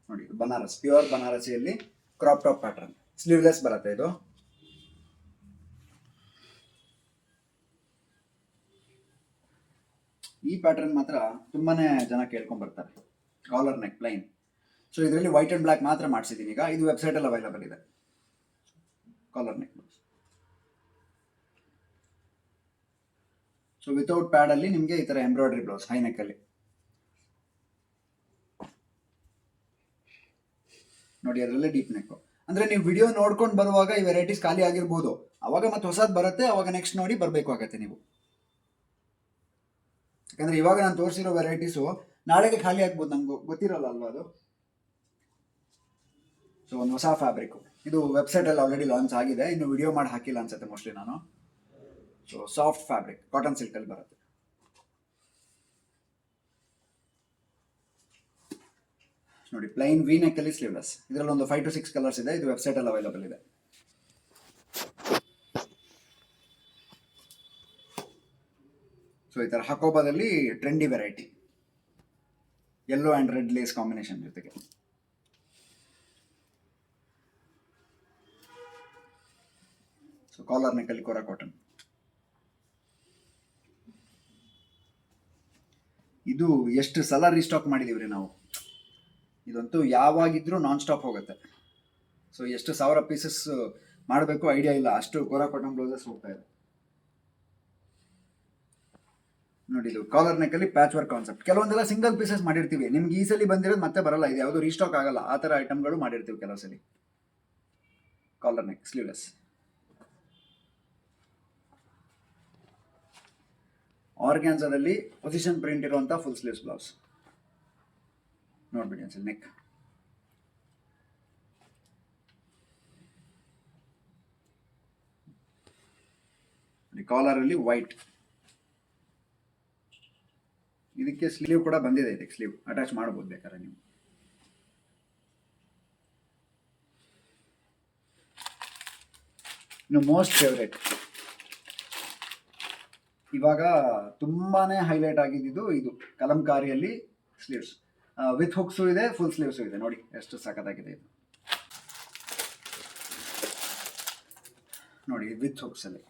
ನೋಡಿ ಬನಾರಸ್, ಪ್ಯೂರ್ ಬನಾರಸಿಯಲ್ಲಿ ಕ್ರಾಪ್ ಟಾಪ್ ಪ್ಯಾಟರ್ನ್, ಸ್ಲೀವ್ಲೆಸ್ ಬರುತ್ತೆ ಇದು. ಈ ಪ್ಯಾಟರ್ನ್ ಮಾತ್ರ ತುಂಬಾನೇ ಜನ ಕೇಳ್ಕೊಂಡ್ ಬರ್ತಾರೆ, ಕಾಲರ್ ನೆಕ್ ಪ್ಲೈನ್. ಸೊ ಇದರಲ್ಲಿ ವೈಟ್ ಅಂಡ್ ಬ್ಲ್ಯಾಕ್ ಮಾತ್ರ ಮಾಡಿಸಿದ್ದೀನಿ ಈಗ. ಇದು ವೆಬ್ಸೈಟಲ್ಲಿ ಅವೈಲಬಲ್ ಇದೆ. Collar neck blouse. So without ಪ್ಯಾಡಲ್ಲಿ ನಿಮಗೆ ಈ ಥರ ಎಂಬ್ರಾಯ್ಡ್ರಿ ಬ್ಲೌಸ್ ಹೈನೆಕ್ಕಲ್ಲಿ. ನೋಡಿ ಅದರಲ್ಲೇ ಡೀಪ್ ನೆಕ್. ಅಂದರೆ ನೀವು ವಿಡಿಯೋ ನೋಡ್ಕೊಂಡು ಬರುವಾಗ ಈ ವೆರೈಟೀಸ್ ಖಾಲಿ ಆಗಿರ್ಬೋದು, ಅವಾಗ ಮತ್ತೆ ಹೊಸದು ಬರುತ್ತೆ, ಅವಾಗ ನೆಕ್ಸ್ಟ್ ನೋಡಿ ಬರಬೇಕು ಆಗತ್ತೆ ನೀವು. ಯಾಕಂದರೆ ಇವಾಗ ನಾನು ತೋರಿಸಿರೋ ವೆರೈಟೀಸು ನಾಳೆಗೆ ಖಾಲಿ ಆಗ್ಬೋದು, ನಂಗೆ ಗೊತ್ತಿರಲ್ಲ ಅಲ್ವಾ ಅದು. ಸೊ ಒಂದು ಹೊಸ ಫ್ಯಾಬ್ರಿಕ್ ಇದು ವೆಬ್ಸೈಟಲ್ಲಿ ಆಲ್ರೆಡಿ ಲಾಂಚ್ ಆಗಿದೆ, ಇನ್ನು ವಿಡಿಯೋ ಮಾಡಿ ಹಾಕಿಲ್ಲ ಅನ್ಸುತ್ತೆ ಮೋಸ್ಟ್ಲಿ ನಾನು. ಸೊ ಸಾಫ್ಟ್ ಫ್ಯಾಬ್ರಿಕ್ ಕಾಟನ್ ಸಿಲ್ಕಲ್ಲಿ ಬರುತ್ತೆ. ನೋಡಿ ಪ್ಲೈನ್ ವಿ ನೆಕ್ಕಲ್ಲಿ ಸ್ಲೀವ್ಲೆಸ್. ಇದರಲ್ಲಿ ಒಂದು 5 to 6 ಕಲರ್ಸ್ ಇದೆ. ಇದು ವೆಬ್ಸೈಟಲ್ಲಿ ಅವೈಲಬಲ್ ಇದೆ. ಸೊ ಈ ಥರ ಹಕೋಬಾದಲ್ಲಿ trendy variety, yellow and red lace combination ಜೊತೆಗೆ. ಸೊ ಕಾಲರ್ ನೆಕ್ಕಲ್ಲಿ ಕೋರಾ ಕಾಟನ್. ಇದು ಎಷ್ಟು ಸಲ ರೀಸ್ಟಾಕ್ ಮಾಡಿದೀವ್ರಿ ನಾವು, ಇದಂತೂ ಯಾವಾಗಿದ್ರೂ ನಾನ್ ಸ್ಟಾಪ್ ಹೋಗುತ್ತೆ. ಸೊ ಎಷ್ಟು 1000 ಪೀಸಸ್ ಮಾಡಬೇಕು ಐಡಿಯಾ ಇಲ್ಲ, ಅಷ್ಟು ಕೋರಾ ಕಾಟನ್ ಬ್ಲೌಸಸ್ ಹೋಗ್ತಾ ಇದೆ. ನೋಡಿ ಇದು ಕಾಲರ್ ನೆಕ್ಕಲ್ಲಿ ಪ್ಯಾಚ್ ವರ್ಕ್ ಕಾನ್ಸೆಪ್ಟ್. ಕೆಲವೊಂದೆಲ್ಲ ಸಿಂಗಲ್ ಪೀಸಸ್ ಮಾಡಿರ್ತೀವಿ, ನಿಮ್ಗೆ ಈ ಸಲ ಬಂದಿರೋದು ಮತ್ತೆ ಬರಲ್ಲ, ಇದು ಯಾವುದು ರೀಸ್ಟಾಕ್ ಆಗಲ್ಲ, ಆ ಥರ ಐಟಮ್ಗಳು ಮಾಡಿರ್ತೀವಿ ಕೆಲವು ಸಲ. Collar neck sleeveless. ಆರ್ಗ್ಯಾನ್ಸದಲ್ಲಿ ಪೊಸಿಷನ್ ಪ್ರಿಂಟ್ ಇರುವಂಥ ಫುಲ್ ಸ್ಲೀವ್ಸ್ ಬ್ಲೌಸ್ ನೋಡ್ಬಿಡಿ ಅನ್ಸಲ್. ನೆಕ್ ಕಾಲರಲ್ಲಿ ವೈಟ್. ಇದಕ್ಕೆ ಸ್ಲೀವ್ ಕೂಡ ಬಂದಿದೆ, ಇದಕ್ಕೆ ಸ್ಲೀವ್ ಅಟ್ಯಾಚ್ ಮಾಡ್ಬೋದು ಬೇಕಾದ್ರೆ ನೀವು. ಇನ್ನು ಮೋಸ್ಟ್ ಫೇವ್ರೇಟ್, ಇವಾಗ ತುಂಬಾನೇ ಹೈಲೈಟ್ ಆಗಿದ್ದು ಇದು ಕಲಂಕಾರಿಯಲ್ಲಿ ಸ್ಲೀವ್ಸ್ ವಿತ್ ಹುಕ್ಸು ಇದೆ, ಫುಲ್ ಸ್ಲೀವ್ಸು ಇದೆ. ನೋಡಿ ಎಷ್ಟು ಸಖತ್ತಾಗಿದೆ ಇದು. ನೋಡಿ ವಿತ್ ಹುಕ್ಸಲ್ಲಿ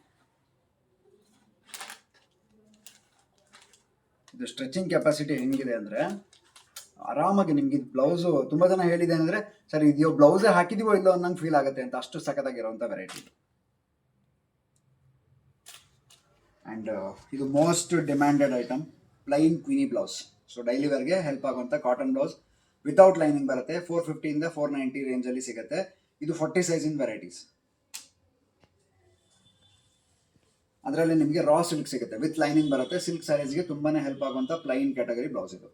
ಇದು ಸ್ಟ್ರೆಚಿಂಗ್ ಕೆಪಾಸಿಟಿ ಹೆಂಗಿದೆ ಅಂದರೆ ಆರಾಮಾಗಿ ನಿಮ್ಗೆ ಇದು ಬ್ಲೌಸು ತುಂಬ ಜನ ಹೇಳಿದೆ ಅಂದರೆ ಸರ್ ಇದೆಯೋ ಬ್ಲೌಸೇ ಹಾಕಿದೀವೋ ಇಲ್ಲೋ ಅನ್ನಂಗೆ ಫೀಲ್ ಆಗುತ್ತೆ ಅಂತ, ಅಷ್ಟು ಸಖತ್ತಾಗಿರೋಂಥ ವೆರೈಟಿ ಇದು. ಆ್ಯಂಡ್ ಇದು most demanded item, plain queenie blouse. So daily ವೇರ್ಗೆ ಹೆಲ್ಪ್ ಆಗುವಂಥ ಕಾಟನ್ ಬ್ಲೌಸ್ ವಿತೌಟ್ ಲೈನಿಂಗ್ ಬರುತ್ತೆ. 450 ಇಂದ 490 ರೇಂಜಲ್ಲಿ ಸಿಗುತ್ತೆ. ಇದು 40 ಸೈಜಿನ ವೆರೈಟೀಸ್. ಅದರಲ್ಲಿ ನಿಮಗೆ ರಾ ಸಿಲ್ಕ್ ಸಿಗುತ್ತೆ, ವಿತ್ ಲೈನಿಂಗ್ ಬರುತ್ತೆ. ಸಿಲ್ಕ್ ಸ್ಯಾರೀಸ್ಗೆ ತುಂಬಾ ಹೆಲ್ಪ್ ಆಗುವಂಥ ಪ್ಲೈನ್ ಕ್ಯಾಟಗರಿ ಬ್ಲೌಸ್ ಇದು.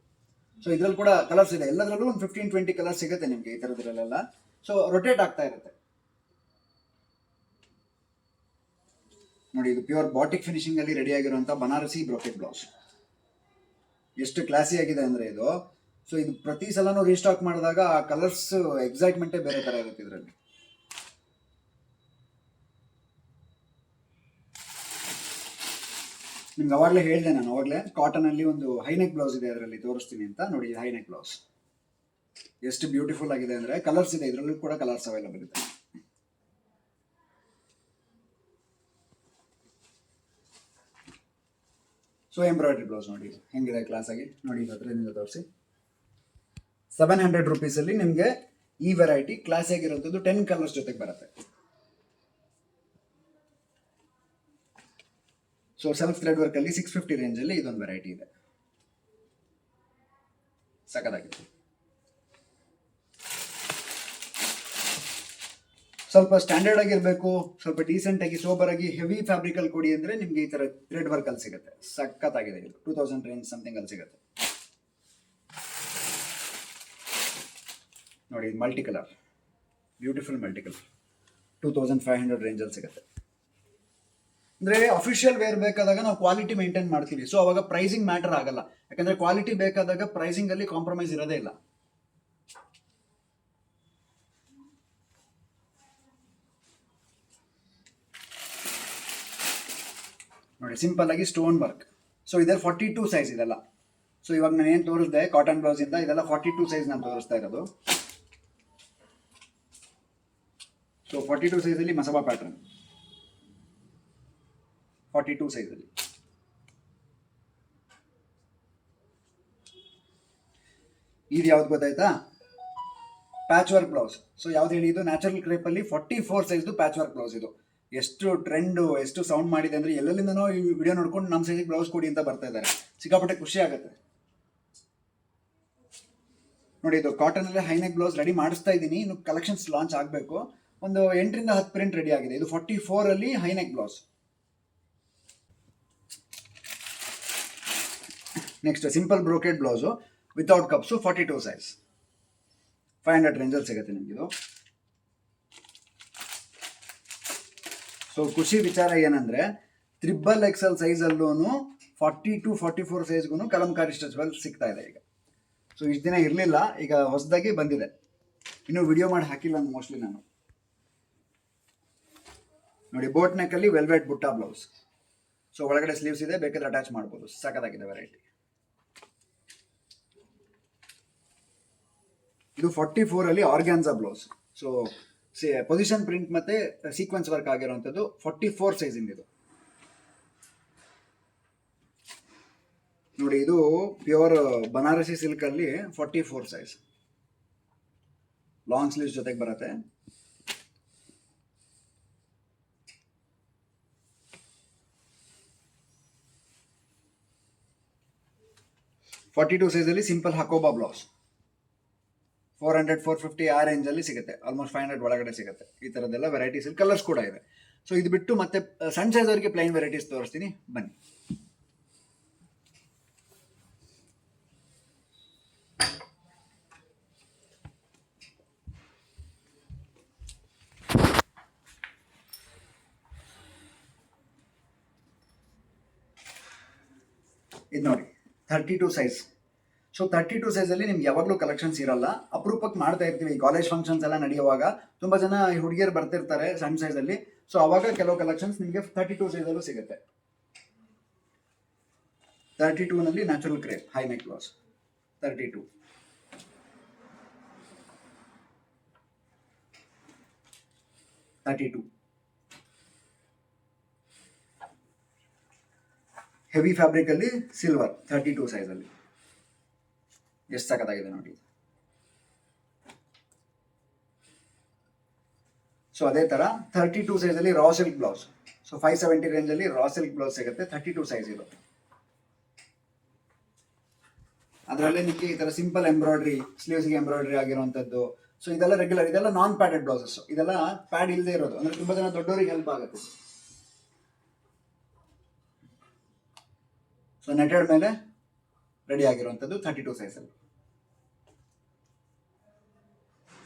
ಸೊ ಇದರಲ್ಲಿ ಕೂಡ ಕಲರ್ಸ್ ಇದೆ, ಎಲ್ಲದರಲ್ಲೂ ಒಂದು 15-20 ಕಲರ್ಸ್ ಸಿಗುತ್ತೆ ನಿಮಗೆ ಈ ಥರದ್ರಲ್ಲೆಲ್ಲ. ಸೊ ರೊಟೇಟ್ ಆಗ್ತಾ ಇರುತ್ತೆ. ನೋಡಿ, ಇದು ಪ್ಯೂರ್ ಬಾಟಿಕ್ ಫಿನಿಶಿಂಗ್ ಅಲ್ಲಿ ರೆಡಿ ಆಗಿರುವಂತ ಬನಾರಸಿ ಬ್ರೋಕೆಟ್ ಬ್ಲೌಸ್. ಎಷ್ಟು ಕ್ಲಾಸಿ ಆಗಿದೆ ಅಂದ್ರೆ ಇದು. ಸೊ ಇದು ಪ್ರತಿ ಸಲನೂ ರೀಸ್ಟಾಕ್ ಮಾಡಿದಾಗ ಆ ಕಲರ್ಸ್ ಎಕ್ಸೈಟ್ಮೆಂಟೇ ಬೇರೆ ತರ ಇರುತ್ತೆ ಇದರಲ್ಲಿ. ನಿಮ್ಗೆ ಅವಾಗಲೇ ಹೇಳಿದೆ ನಾನು, ಅವಾಗಲೇ ಕಾಟನ್ ಅಲ್ಲಿ ಒಂದು ಹೈನೆಕ್ ಬ್ಲೌಸ್ ಇದೆ, ಅದರಲ್ಲಿ ತೋರಿಸ್ತೀನಿ ಅಂತ. ನೋಡಿ, ಹೈನೆಕ್ ಬ್ಲೌಸ್ ಎಷ್ಟು ಬ್ಯೂಟಿಫುಲ್ ಆಗಿದೆ ಅಂದ್ರೆ, ಕಲರ್ಸ್ ಇದೆ ಇದರಲ್ಲೂ ಕೂಡ, ಕಲರ್ಸ್ ಅವೈಲಬಲ್ ಇದೆ. ಸೊ ಎಂಬ್ರಾಯ್ಡ್ರಿ ಬ್ಲೌಸ್ ನೋಡಿ ಹೆಂಗಿದೆ ಕ್ಲಾಸ್ ಆಗಿ. ನೋಡಿ, ಹತ್ರದಿಂದ ತೋರಿಸಿ. 700 ರುಪೀಸಲ್ಲಿ ನಿಮಗೆ ಈ ವೆರೈಟಿ ಕ್ಲಾಸ್ ಆಗಿರುವಂಥದ್ದು 10 ಕಲರ್ಸ್ ಜೊತೆಗೆ ಬರುತ್ತೆ. ಸೊ ಸೆಲ್ಫ್ ಥ್ರೆಡ್ ವರ್ಕ್ ಅಲ್ಲಿ 650 ರೇಂಜಲ್ಲಿ ಇದೊಂದು ವೆರೈಟಿ ಇದೆ, ಸಖತ್ತಾಗಿದೆ. ಸ್ವಲ್ಪ ಸ್ಟ್ಯಾಂಡರ್ಡ್ ಆಗಿರಬೇಕು, ಸ್ವಲ್ಪ ಡೀಸೆಂಟ್ ಆಗಿ ಸೋಬರ್ ಆಗಿ ಹೆವಿ ಫ್ಯಾಬ್ರಿಕ್ ಅಲ್ಲಿ ಕೊಡಿ ಅಂದ್ರೆ ನಿಮ್ಗೆ ಈ ತರ ಥ್ರೆಡ್ ವರ್ಕ್ ಅಲ್ಲಿ ಸಿಗುತ್ತೆ. ಸಖತ್ತಾಗಿದೆ ಇದು. 2000 ರೇಂಜ್ ಸಮಥಿಂಗ್ ಅಲ್ಲಿ ಸಿಗುತ್ತೆ. ನೋಡಿ, multi colour, beautiful multi colour, 2500 ರೇಂಜಲ್ಲಿ ಸಿಗುತ್ತೆ. ಅಂದರೆ ಅಫಿಷಿಯಲ್ ವೇರ್ ಬೇಕಾದಾಗ ನಾವು ಕ್ವಾಲಿಟಿ ಮೇಂಟೈನ್ ಮಾಡ್ತೀವಿ. ಸೊ ಅವಾಗ ಪ್ರೈಸಿಂಗ್ ಮ್ಯಾಟರ್ ಆಗಲ್ಲ, ಯಾಕಂದರೆ ಕ್ವಾಲಿಟಿ ಬೇಕಾದಾಗ ಪ್ರೈಸಿಂಗಲ್ಲಿ ಕಾಂಪ್ರಮೈಸ್ ಇರೋದೇ ಇಲ್ಲ. ನೋಡಿ, ಸಿಂಪಲ್ ಆಗಿ ಸ್ಟೋನ್ ವರ್ಕ್. ಸೊ ಇದರಲ್ಲಿ 42 ಸೈಜ್ ಇದೆಲ್ಲ. ಸೊ ಇವಾಗ ನಾನು ಏನು ತೋರಿಸಿದೆ ಕಾಟನ್ ಬ್ಲೌಸ್ ಇಂದ, ಇದೆಲ್ಲ 42 ಸೈಜ್ ನಾನು ತೋರಿಸ್ತಾ ಇರೋದು. ಸೊ 42 ಸೈಜಲ್ಲಿ ಮಸಬಾ ಪ್ಯಾಟರ್ನ್, 42 ಸೈಜಲ್ಲಿ. ಇದು ಯಾವ್ದು ಗೊತ್ತಾಯ್ತಾ? Patch work blouse. ಸೊ ಯಾವ್ದು ಹೇಳಿ, ಇದು ನ್ಯಾಚುರಲ್ ಕ್ರೇಪಲ್ಲಿ 44 ಸೈಜ್ದು ಪ್ಯಾಚ್ ವರ್ಕ್ ಬ್ಲೌಸ್. ಇದು ಎಷ್ಟು ಟ್ರೆಂಡು, ಎಷ್ಟು ಸೌಂಡ್ ಮಾಡಿದೆ ಅಂದರೆ, ಎಲ್ಲೆಲ್ಲಿಂದನೋ ಈ ವಿಡಿಯೋ ನೋಡ್ಕೊಂಡು ನಮ್ಮ ಸೈಜಿಗೆ ಬ್ಲೌಸ್ ಕೊಡಿ ಅಂತ ಬರ್ತಾ ಇದ್ದಾರೆ. ಸಿಕ್ಕಾಪಟ್ಟೆ ಖುಷಿ ಆಗುತ್ತೆ. ನೋಡಿ, ಇದು ಕಾಟನಲ್ಲೇ ಹೈನೆಕ್ ಬ್ಲೌಸ್ ರೆಡಿ ಮಾಡಿಸ್ತಾ ಇದ್ದೀನಿ. ಇನ್ನು ಕಲೆಕ್ಷನ್ಸ್ ಲಾಂಚ್ ಆಗಬೇಕು. ಒಂದು 8ರಿಂದ 10 ಪ್ರಿಂಟ್ ರೆಡಿ ಆಗಿದೆ. ಇದು 44 ಅಲ್ಲಿ high neck blouse. Next simple brocade blouse without cups, 42 size, 500 ರೇಂಜಲ್ಲಿ ಸಿಗುತ್ತೆ ನಿಮಗಿದು. ಸೊ ಖುಷಿ ವಿಚಾರ ಏನಂದರೆ, XXL ಸೈಜಲ್ಲೂ 40-44 ಸೈಜ್ಗೂ ಕಲಂಕಾರಿ ಸ್ಟ್ರೆಚಬಲ್ ಸಿಗ್ತಾ ಇದೆ ಈಗ. ಸೊ ಇಷ್ಟು ದಿನ ಇರಲಿಲ್ಲ, ಈಗ ಹೊಸದಾಗಿ ಬಂದಿದೆ. ಇನ್ನೂ ವಿಡಿಯೋ ಮಾಡಿ ಹಾಕಿಲ್ಲ ಮೋಸ್ಟ್ಲಿ ನಾನು. ನೋಡಿ, ಬೋಟ್ ನೆಕ್ಕಲ್ಲಿ ವೆಲ್ವೆಟ್ ಬುಟ್ಟ ಬ್ಲೌಸ್. ಸೊ ಒಳಗಡೆ ಸ್ಲೀವ್ಸ್ ಇದೆ, ಬೇಕಾದ್ರೆ ಅಟ್ಯಾಚ್ ಮಾಡ್ಬೋದು. ಸಖತ್ತಾಗಿದೆ ವೆರೈಟಿ. ಇದು 44 ಅಲ್ಲಿ organza blouse. So position print ಮತ್ತೆ ಸೀಕ್ವೆನ್ಸ್ ವರ್ಕ್ ಆಗಿರುವಂಥದ್ದು 44 ಸೈಜ್ ಇದು. ನೋಡಿ, ಇದು ಪ್ಯೂರ್ ಬನಾರಸಿ ಸಿಲ್ಕ್ ಅಲ್ಲಿ 44 ಸೈಜ್, ಲಾಂಗ್ ಸ್ಲೀವ್ಸ್ ಜೊತೆಗೆ ಬರುತ್ತೆ. ಸೈಜಲ್ಲಿ ಸಿಂಪಲ್ ಹಕೋಬಾ ಬ್ಲೌಸ್ 400-450 ಆ ರೇಂಜಲ್ಲಿ ಸಿಗುತ್ತೆ. ಆಲ್ಮೋಸ್ಟ್ 500 ಒಳಗಡೆ ಸಿಗುತ್ತೆ. ಈ ಥರದ್ದೆಲ್ಲ ವೆರೈಟೀಸ್ ಕಲರ್ಸ್ ಕೂಡ ಇದೆ. ಸೊ ಇದು ಬಿಟ್ಟು ಮತ್ತೆ ಸಣ್ಣ ಸೈಜ್ ಅವರಿಗೆ ಪ್ಲೈನ್ ವೆರೈಟೀಸ್ ತೋರಿಸ್ತೀನಿ, ಬನ್ನಿ. ಇದು ನೋಡಿ, 32 ಸೈಜ್. ಸೊ 32 ಸೈಜಲ್ಲಿ ನಿಮ್ಗೆ ಯಾವಾಗಲೂ ಕಲೆಕ್ಷನ್ಸ್ ಇರಲ್ಲ, ಅಪರೂಪಕ್ಕೆ ಮಾಡ್ತಾ ಇರ್ತೀವಿ. ಈ ಕಾಲೇಜ್ ಫಂಕ್ಷನ್ಸ್ ಎಲ್ಲ ನಡೆಯುವಾಗ ತುಂಬ ಜನ ಹುಡುಗಿಯರು ಬರ್ತಿರ್ತಾರೆ ಸಣ್ಣ ಸೈಜಲ್ಲಿ. ಸೊ ಅವಾಗ ಕೆಲವು ಕಲೆಕ್ಷನ್ಸ್ ನಿಮಗೆ 32 ಸೈಜಲ್ಲೂ ಸಿಗುತ್ತೆ. 32ನಲ್ಲಿ natural crepe high neck blouse 32. Heavy ಫ್ಯಾಬ್ರಿಕಲ್ಲಿ ಸಿಲ್ವರ್ 32 ಸೈಜಲ್ಲಿ ಎಷ್ಟು ಸಖತ್ತಾಗಿದೆ ನೋಡಿ. ಸೊ ಅದೇ ಥರ 32 ಸೈಜಲ್ಲಿ ರಾ ಸಿಲ್ಕ್ ಬ್ಲೌಸ್. ಸೊ 570 ರೇಂಜಲ್ಲಿ ರಾ ಸಿಲ್ಕ್ ಬ್ಲೌಸ್ ಸಿಗುತ್ತೆ. 32 ಸೈಜ್ ಇದು. ಅದರಲ್ಲೇ ನಿಮಗೆ ಈ ಥರ ಸಿಂಪಲ್ ಎಂಬ್ರಾಯ್ಡ್ರಿ, ಸ್ಲೀವ್ಸ್ಗೆ ಎಂಬ್ರಾಯ್ಡ್ರಿ ಆಗಿರುವಂಥದ್ದು. ಸೊ ಇದೆಲ್ಲ ರೆಗ್ಯುಲರ್, ಇದೆಲ್ಲ ನಾನ್ ಪ್ಯಾಡೆಡ್ ಬ್ಲೌಸಸ್. ಇದೆಲ್ಲ ಪ್ಯಾಡ್ ಇಲ್ಲದೆ ಇರೋದು, ಅಂದರೆ ತುಂಬ ಜನ ದೊಡ್ಡವರಿಗೆ ಹೆಲ್ಪ್ ಆಗುತ್ತೆ. ಸೊ ನೆಟೆಡ್ ಮೇಲೆ ರೆಡಿ ಆಗಿರುವಂಥದ್ದು 32 ಸೈಜಲ್ಲಿ.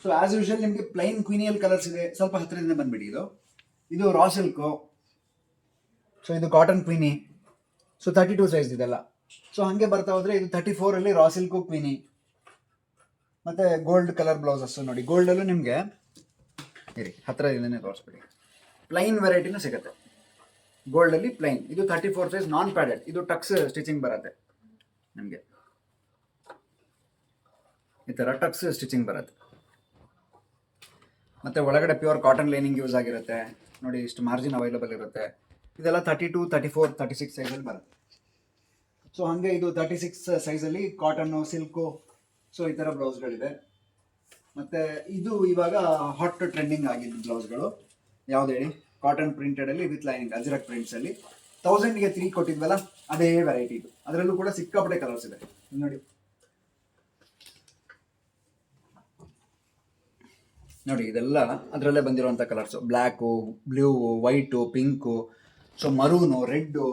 ಸೊ ಆಸ್ ಯೂಶುವಲ್ ನಿಮಗೆ ಪ್ಲೈನ್ ಕ್ವೀನಿಯಲ್ ಕಲರ್ಸ್ ಇದೆ. ಸ್ವಲ್ಪ ಹತ್ತಿರದಿಂದ ಬಂದ್ಬಿಡಿ. ಇದು ರಾ ಸಿಲ್ಕು, ಸೊ ಇದು ಕಾಟನ್ ಕ್ವೀನಿ. ಸೊ 32 ಸೈಜ್ ಇದೆಲ್ಲ. ಸೊ ಹಾಗೆ ಬರ್ತಾ ಹೋದ್ರೆ ಇದು 34 ರಾ ಸಿಲ್ಕು ಕ್ವೀನಿ. ಮತ್ತೆ ಗೋಲ್ಡ್ ಕಲರ್ ಬ್ಲೌಸಸ್ ನೋಡಿ. ಗೋಲ್ಡಲ್ಲೂ ನಿಮಗೆ ಇರಿ ಹತ್ತಿರದಿಂದನೇ ತೋರಿಸ್ಬಿಡಿ. ಪ್ಲೈನ್ ವೆರೈಟಿನೂ ಸಿಗುತ್ತೆ ಗೋಲ್ಡಲ್ಲಿ ಪ್ಲೈನ್. ಇದು 34 ಸೈಜ್ ನಾನ್ ಪ್ಯಾಡೆಡ್. ಇದು ಟಕ್ಸ್ ಸ್ಟಿಚಿಂಗ್ ಬರುತ್ತೆ ನಿಮಗೆ, ಈ ಥರ ಟಕ್ಸ್ ಸ್ಟಿಚಿಂಗ್ ಬರುತ್ತೆ. ಮತ್ತು ಒಳಗಡೆ ಪ್ಯೂರ್ ಕಾಟನ್ ಲೈನಿಂಗ್ ಯೂಸ್ ಆಗಿರುತ್ತೆ ನೋಡಿ. ಇಷ್ಟು ಮಾರ್ಜಿನ್ ಅವೈಲಬಲ್ ಇರುತ್ತೆ. ಇದೆಲ್ಲ 32, 34, 36 ಸೈಜಲ್ಲಿ ಬರುತ್ತೆ. ಸೊ ಹಾಗೆ ಇದು 36 ಸೈಜಲ್ಲಿ ಕಾಟನ್ನು, ಸಿಲ್ಕು, ಸೊ ಈ ಥರ ಬ್ಲೌಸ್ಗಳಿದೆ. ಮತ್ತು ಇದು ಇವಾಗ ಹಾಟ್ ಟ್ರೆಂಡಿಂಗ್ ಆಗಿದ್ದು ಬ್ಲೌಸ್ಗಳು ಯಾವ್ದು ಹೇಳಿ, ಕಾಟನ್ ಪ್ರಿಂಟೆಡಲ್ಲಿ ವಿತ್ ಲೈನಿಂಗ್ ಅಜ್ರಕ್ ಪ್ರಿಂಟ್ಸಲ್ಲಿ 1000ಗೆ 3 ಕೊಟ್ಟಿದ್ವಲ್ಲ ಅದೇ ವೆರೈಟಿ ಇದು. ಅದರಲ್ಲೂ ಕೂಡ ಸಿಕ್ಕಾಪಟ್ಟೆ ಕಲರ್ಸ್ ಇದೆ ನೋಡಿ. ನೋಡಿ ಇದೆಲ್ಲ ಅದರಲ್ಲೇ ಬಂದಿರುವಂಥ colours. Black, blue, white, pink, so maroon, red,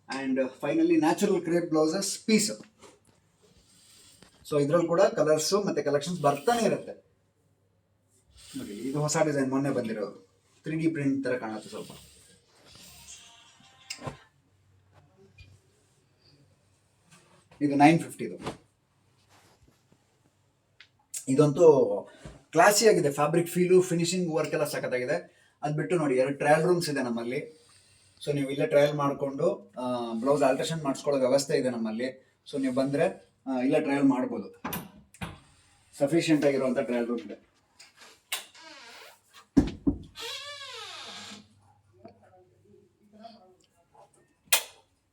and finally natural crepe blouses piece. So ಇದ್ರಲ್ಲಿ ಕೂಡ ಕಲರ್ಸು ಮತ್ತು ಕಲೆಕ್ಷನ್ಸ್ ಬರ್ತಾನೆ ಇರುತ್ತೆ ನೋಡಿ. ಇದು ಹೊಸ ಡಿಸೈನ್ ಮೊನ್ನೆ ಬಂದಿರೋದು, 3D ಪ್ರಿಂಟ್ ಥರ ಕಾಣುತ್ತೆ ಸ್ವಲ್ಪ. ಇದು 950. ಇದಂತೂ ಕ್ಲಾಸಿ ಆಗಿದೆ. ಫ್ಯಾಬ್ರಿಕ್ ಫೀಲು, ಫಿನಿಶಿಂಗ್ ವರ್ಕ್ ಎಲ್ಲ ಸಖತ್ತಾಗಿದೆ. ಅದು ಬಿಟ್ಟು ನೋಡಿ 2 ಟ್ರಯಲ್ ರೂಮ್ಸ್ ಇದೆ ನಮ್ಮಲ್ಲಿ. ಸೊ ನೀವು ಇಲ್ಲೇ ಟ್ರಯಲ್ ಮಾಡಿಕೊಂಡು ಬ್ಲೌಸ್ ಆಲ್ಟ್ರೇಷನ್ ಮಾಡಿಸ್ಕೊಳ್ಳೋ ವ್ಯವಸ್ಥೆ ಇದೆ ನಮ್ಮಲ್ಲಿ. ಸೊ ನೀವು ಬಂದರೆ ಇಲ್ಲೇ ಟ್ರಯಲ್ ಮಾಡ್ಬೋದು. ಸಫಿಷಿಯೆಂಟ್ ಆಗಿರುವಂಥ ಟ್ರಯಲ್ ರೂಮ್ ಇದೆ.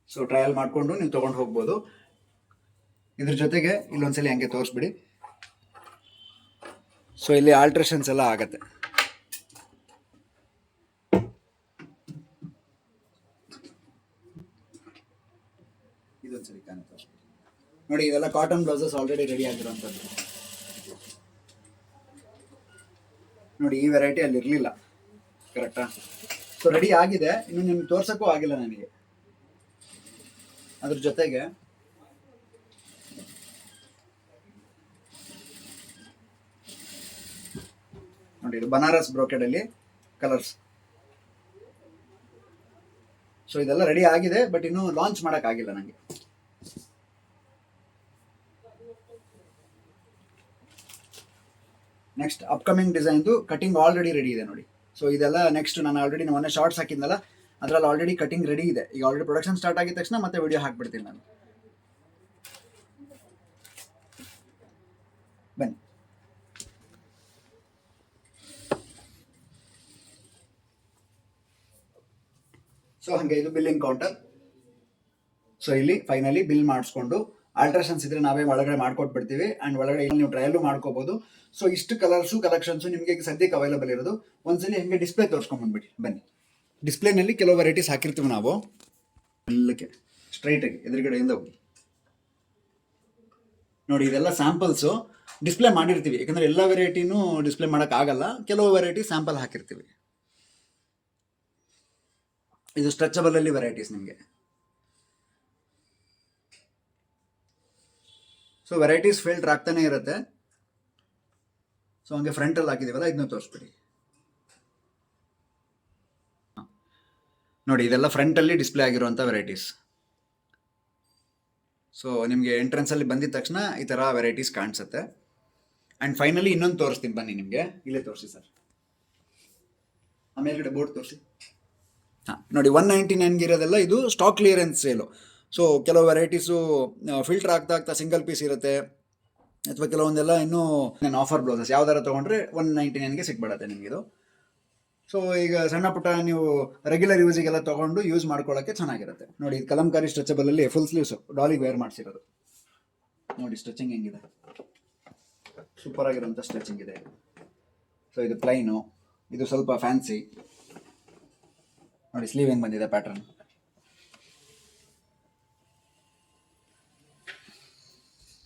ಸೊ ಟ್ರಯಲ್ ಮಾಡಿಕೊಂಡು ನೀವು ತೊಗೊಂಡು ಹೋಗ್ಬೋದು. ಇದ್ರ ಜೊತೆಗೆ ಇಲ್ಲೊಂದ್ಸಲಿ ಹಂಗೆ ತೋರಿಸ್ಬಿಡಿ. ಸೊ ಇಲ್ಲಿ ಆಲ್ಟ್ರೇಷನ್ಸ್ ಎಲ್ಲ ಆಗತ್ತೆ. ಇದೊಂದ್ಸಲಿ ತೋರಿಸ್ಬಿಡಿ ನೋಡಿ. ಇದೆಲ್ಲ ಕಾಟನ್ ಬ್ಲೌಸಸ್ ಆಲ್ರೆಡಿ ರೆಡಿ ಆಗಿರುವಂಥದ್ದು ನೋಡಿ. ಈ ವೆರೈಟಿ ಅಲ್ಲಿ ಇರಲಿಲ್ಲ, ಕರೆಕ್ಟಾ? ಸೊ ರೆಡಿ ಆಗಿದೆ, ಇನ್ನು ನಿಮ್ಗೆ ತೋರ್ಸೋಕ್ಕೂ ಆಗಿಲ್ಲ ನನಗೆ. ಅದ್ರ ಜೊತೆಗೆ ನೋಡಿ ಇದು ಬನಾರಸ್ ಬ್ರೋಕೆಡಲ್ಲಿ ಕಲರ್ಸ್. ಸೊ ಇದೆಲ್ಲ ರೆಡಿ ಆಗಿದೆ, ಬಟ್ ಇನ್ನೂ ಲಾಂಚ್ ಮಾಡೋಕ್ಕಾಗಿಲ್ಲ ನನಗೆ. ನೆಕ್ಸ್ಟ್ ಅಪ್ಕಮಿಂಗ್ ಡಿಸೈನ್ದು ಕಟಿಂಗ್ ಆಲ್ರೆಡಿ ರೆಡಿ ಇದೆ ನೋಡಿ. ಸೊ ಇದೆಲ್ಲ ನೆಕ್ಸ್ಟ್ ನಾನು ಆಲ್ರೆಡಿ ಮೊನ್ನೆ ಶಾರ್ಟ್ಸ್ ಹಾಕಿದ್ನಲ್ಲ, ಅದರಲ್ಲಿ ಆಲ್ರೆಡಿ ಕಟಿಂಗ್ ರೆಡಿ ಇದೆ. ಈಗ ಆಲ್ರೆಡಿ ಪ್ರೊಡಕ್ಷನ್ ಸ್ಟಾರ್ಟ್ ಆಗಿದ ತಕ್ಷಣ ಮತ್ತೆ ವಿಡಿಯೋ ಹಾಕ್ಬಿಡ್ತೀನಿ ನಾನು. ಬನ್ನಿ. ಸೊ ಹಾಗೆ ಇದು ಬಿಲ್ಲಿಂಗ್ ಕೌಂಟರ್. ಸೊ ಇಲ್ಲಿ ಫೈನಲಿ ಬಿಲ್ ಮಾಡಿಸ್ಕೊಂಡು ಆಲ್ಟ್ರೇಷನ್ಸ್ ಇದ್ರೆ ನಾವೇ ಒಳಗಡೆ ಮಾಡ್ಕೊಟ್ಬಿಡ್ತೀವಿ. ಆ್ಯಂಡ್ ಒಳಗಡೆ ನೀವು ಟ್ರಯಲ್ಲು ಮಾಡ್ಕೋಬೋದು. ಸೊ ಇಷ್ಟು ಕಲರ್ಸು ಕಲೆಕ್ಷನ್ಸು ನಿಮಗೆ ಸದ್ಯಕ್ಕೆ ಅವೈಲಬಲ್ ಇರೋದು. ಒಂದ್ಸಲಿ ಹೆಂಗೆ ಡಿಸ್ಪ್ಲೇ ತೋರಿಸ್ಕೊಂಡ್ಬಂದ್ಬಿಡಿ ಬನ್ನಿ. ಡಿಸ್ಪ್ಲೇನಲ್ಲಿ ಕೆಲವು ವೆರೈಟೀಸ್ ಹಾಕಿರ್ತೀವಿ ನಾವು. ಎಲ್ಲಕ್ಕೆ ಸ್ಟ್ರೈಟಾಗಿ ಎದುರುಗಡೆಯಿಂದ ಹೋಗಿ ನೋಡಿ. ಇದೆಲ್ಲ ಸ್ಯಾಂಪಲ್ಸು ಡಿಸ್ಪ್ಲೇ ಮಾಡಿರ್ತೀವಿ, ಯಾಕಂದರೆ ಎಲ್ಲ ವೆರೈಟಿನೂ ಡಿಸ್ಪ್ಲೇ ಮಾಡೋಕ್ಕಾಗಲ್ಲ. ಕೆಲವು ವೆರೈಟಿ ಸ್ಯಾಂಪಲ್ ಹಾಕಿರ್ತೀವಿ. ಇದು ಸ್ಟ್ರೆಚಬಲಲ್ಲಿ ವೆರೈಟೀಸ್ ನಿಮಗೆ. ಸೊ ವೆರೈಟೀಸ್ ಫಿಲ್ಟರ್ ಆಗ್ತಾನೆ ಇರುತ್ತೆ. ಸೊ ಹಂಗೆ ಫ್ರಂಟಲ್ಲಿ ಹಾಕಿದ್ದೀವಲ್ಲ, ಇದನ್ನ ತೋರಿಸ್ಬಿಡಿ ನೋಡಿ. ಇದೆಲ್ಲ ಫ್ರಂಟಲ್ಲಿ ಡಿಸ್ಪ್ಲೇ ಆಗಿರುವಂಥ ವೆರೈಟೀಸ್. ಸೊ ನಿಮಗೆ ಎಂಟ್ರೆನ್ಸಲ್ಲಿ ಬಂದಿದ ತಕ್ಷಣ ಈ ಥರ ವೆರೈಟೀಸ್ ಕಾಣಿಸುತ್ತೆ. ಆ್ಯಂಡ್ ಫೈನಲಿ ಇನ್ನೊಂದು ತೋರಿಸ್ತೀನಿ ಬನ್ನಿ ನಿಮಗೆ. ಇಲ್ಲೇ ತೋರಿಸಿ ಸರ್, ಆಮೇಲೆ ಬೋರ್ಡ್ ತೋರಿಸಿ. ಹಾಂ ನೋಡಿ, 199ಗೆ ಇರೋದೆಲ್ಲ ಇದು ಸ್ಟಾಕ್ ಕ್ಲಿಯರೆನ್ಸ್ ಸೇಲು. ಸೊ ಕೆಲವು ವೆರೈಟೀಸು ಫಿಲ್ಟರ್ ಆಗ್ತಾ ಸಿಂಗಲ್ ಪೀಸ್ ಇರುತ್ತೆ, ಅಥವಾ ಕೆಲವೊಂದೆಲ್ಲ ಇನ್ನೂ ಆಫರ್ ಬ್ಲೌಸಸ್ ಯಾವ್ದಾರ ತೊಗೊಂಡ್ರೆ 199ಗೆ ಸಿಕ್ಬಿಡತ್ತೆ ನಿಮಗಿದು. ಸೊ ಈಗ ಸಣ್ಣ ಪುಟ್ಟ ನೀವು ರೆಗ್ಯುಲರ್ ಯೂಸಿಗೆಲ್ಲ ತೊಗೊಂಡು ಯೂಸ್ ಮಾಡ್ಕೊಳ್ಳೋಕ್ಕೆ ಚೆನ್ನಾಗಿರುತ್ತೆ ನೋಡಿ. ಇದು ಕಲಂಕಾರಿ ಸ್ಟ್ರೆಚಬಲಲ್ಲಿ ಫುಲ್ ಸ್ಲೀವ್ಸು ಡಾಲಿಗೆ ವೇರ್ ಮಾಡಿಸಿರೋದು ನೋಡಿ. ಸ್ಟ್ರೆಚಿಂಗ್ ಹೆಂಗಿದೆ, ಸೂಪರ್ ಆಗಿರೋಂಥ ಸ್ಟ್ರೆಚಿಂಗ್ ಇದೆ. ಸೊ ಇದು ಪ್ಲೈನು, ಇದು ಸ್ವಲ್ಪ ಫ್ಯಾನ್ಸಿ ನೋಡಿ. ಸ್ಲೀವ್ ಹೆಂಗೆ ಬಂದಿದೆ ಪ್ಯಾಟರ್ನ್.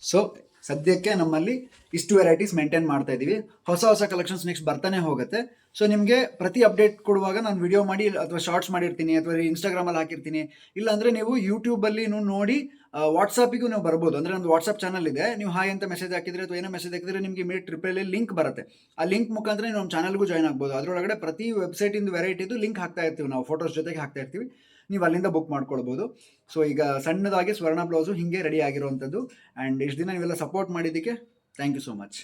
ಸೊ ಸದ್ಯಕ್ಕೆ ನಮ್ಮಲ್ಲಿ ಇಷ್ಟು ವೆರೈಟೀಸ್ ಮೇಂಟೈನ್ ಮಾಡ್ತಾ ಇದ್ದೀವಿ. ಹೊಸ ಹೊಸ ಕಲೆಕ್ಷನ್ಸ್ ನೆಕ್ಸ್ಟ್ ಬರ್ತಾನೆ ಹೋಗುತ್ತೆ. ಸೊ ನಿಮಗೆ ಪ್ರತಿ ಅಪ್ಡೇಟ್ ಕೊಡುವಾಗ ನಾನು ವಿಡಿಯೋ ಮಾಡಿ ಅಥವಾ ಶಾರ್ಟ್ಸ್ ಮಾಡಿರ್ತೀನಿ ಅಥವಾ ಇನ್ಸ್ಟಾಗ್ರಾಮಲ್ಲಿ ಹಾಕಿರ್ತೀನಿ. ಇಲ್ಲಾಂದರೆ ನೀವು ಯೂಟ್ಯೂಬಲ್ಲಿ ನೋಡಿ ವಾಟ್ಸಪ್ಪಿಗೂ ನೀವು ಬರ್ಬೋದು. ಅಂದರೆ ನಮ್ಮದು ವಾಟ್ಸಪ್ ಚಾನಲ್ ಇದೆ. ನೀವು ಹಾಯ್ ಅಂತ ಮೆಸೇಜ್ ಹಾಕಿದರೆ ಅಥವಾ ಏನೋ ಮೆಸೇಜ್ ಹಾಕಿದರೆ ನಿಮಗೆ ಇಮಿಡಿಯೇಟ್ ರಿಪ್ಲೈಲಿ ಲಿಂಕ್ ಬರುತ್ತೆ. ಆ ಲಿಂಕ್ ಮುಖಾಂತರ ನೀವು ನಮ್ಮ ಚಾನಲ್ಗೂ ಜಾಯ್ನ್ ಆಗ್ಬೋದು. ಅದರೊಳಗಡೆ ಪ್ರತಿ ವೆಬ್ಸೈಟಿಂದು ವೆರೈಟಿದು ಲಿಂಕ್ ಹಾಕ್ತಾ ಇರ್ತೀವಿ, ನಾವು ಫೋಟೋಸ್ ಜೊತೆಗೆ ಹಾಕ್ತಾ ಇರ್ತೀವಿ. ನೀವು ಅಲ್ಲಿಂದ ಬುಕ್ ಮಾಡ್ಕೊಳ್ಬೋದು. ಸೊ ಈಗ ಸಣ್ಣದಾಗಿ ಸ್ವರ್ಣ ಬ್ಲೌಸು ಹೀಗೆ ರೆಡಿ ಆಗಿರುವಂಥದ್ದು. ಆ್ಯಂಡ್ ಇಷ್ಟು ದಿನ ನೀವೆಲ್ಲ ಸಪೋರ್ಟ್ ಮಾಡಿದ್ದಕ್ಕೆ ಥ್ಯಾಂಕ್ ಯು ಸೋ ಮಚ್.